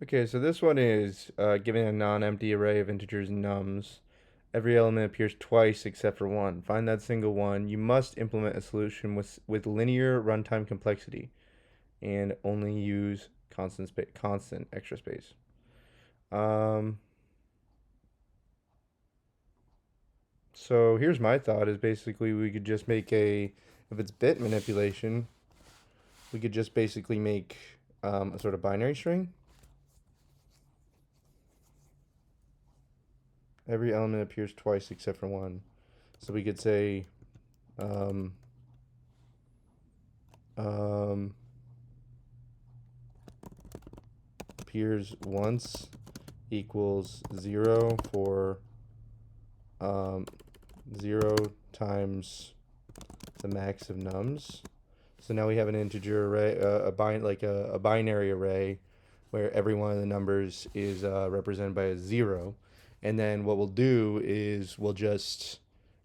Okay, so this one is given a non-empty array of integers nums. Every element appears twice except for one. Find that single one. You must implement a solution with linear runtime complexity and only use constant extra space. Um, so here's my thought: is basically we could just make if it's bit manipulation, we could just basically make a sort of binary string. Every element appears twice except for one. So we could say um, um, appears once equals 0 for um, 0 times the max of nums. So now we have an integer array, a binary array, where every one of the numbers is represented by a 0. And then what we'll do is we'll just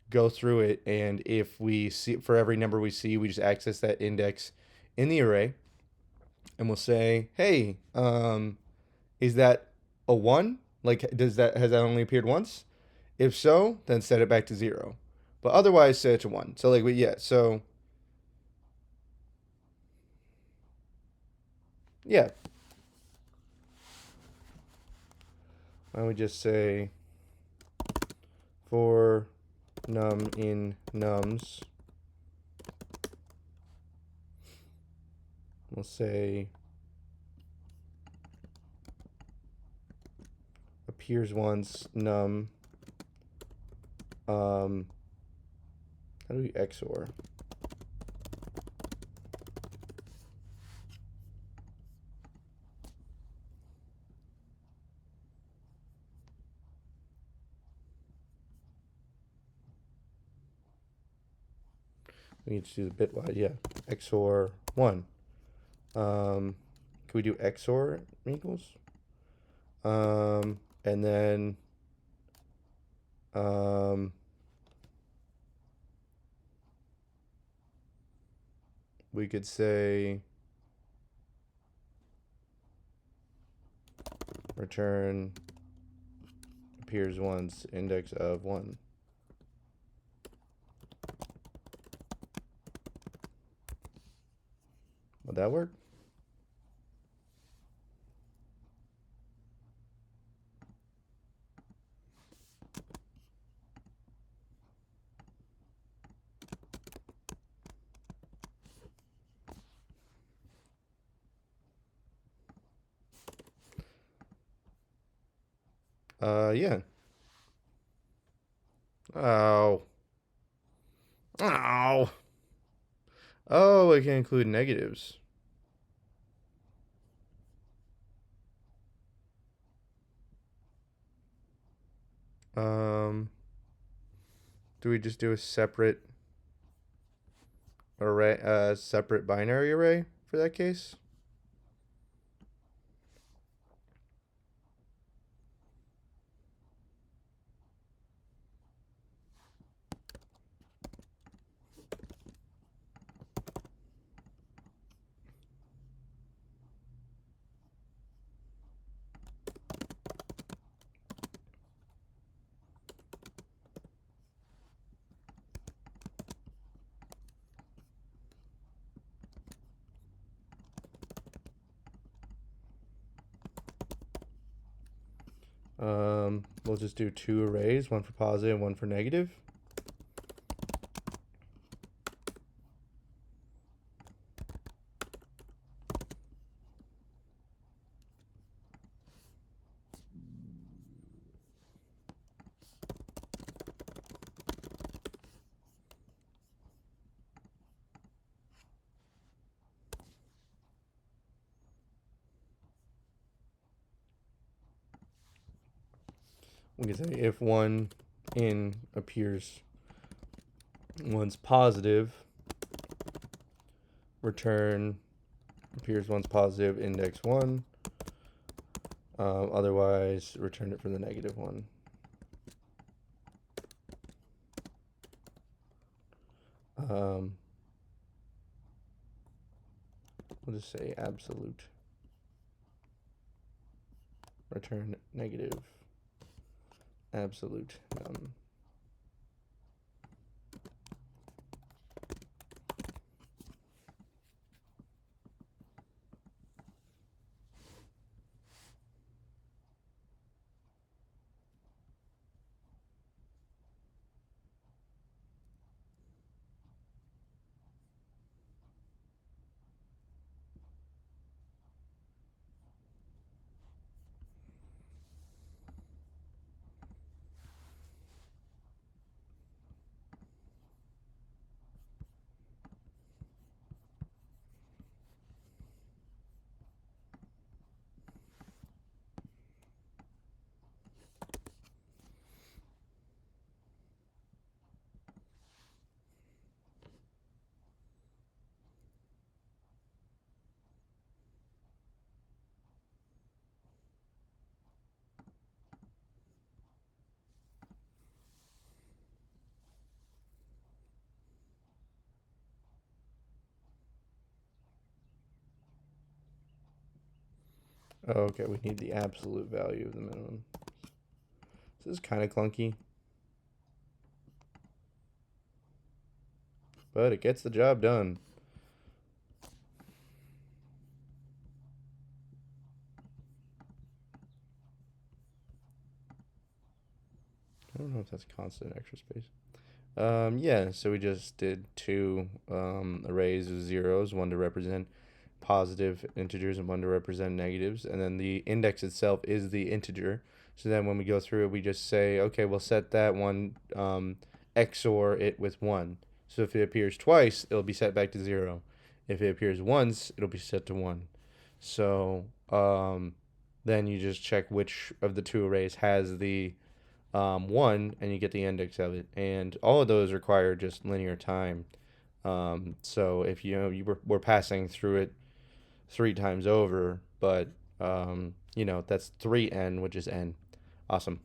go through it, and if we see for every number we see, we just access that index in the array, and we'll say, hey, is that a one? Like, has that only appeared once? If so, then set it back to 0. But otherwise, set it to 1. So yeah. So yeah, why don't we just say for num in nums, we'll say appears once num. How do we XOR? We need to do the bitwise. Yeah, XOR 1. Can we do XOR equals? And then um, we could say return appears once index of 1. Would that work? Yeah. Oh. Oh. Oh, it can include negatives. Um, do we just do a separate array, separate binary array for that case? We'll just do two arrays, one for positive, one for negative. We can say if one in appears once positive, return appears once positive, index 1. Otherwise, return it for the negative 1. Um, we'll just say absolute. return negative absolute num. Okay, we need the absolute value of the minimum. This is kind of clunky, but it gets the job done. I don't know if that's constant extra space. Yeah, so we just did two arrays of zeros, one to represent positive integers and one to represent negatives, and then the index itself is the integer. So then when we go through it, we just say, okay, we'll set that one XOR it with 1. So if it appears twice, it'll be set back to 0. If it appears once, it'll be set to 1. So then you just check which of the two arrays has the 1, and you get the index of it. And all of those require just linear time. So if we're passing through it 3 times over, but that's 3n, which is n. Awesome.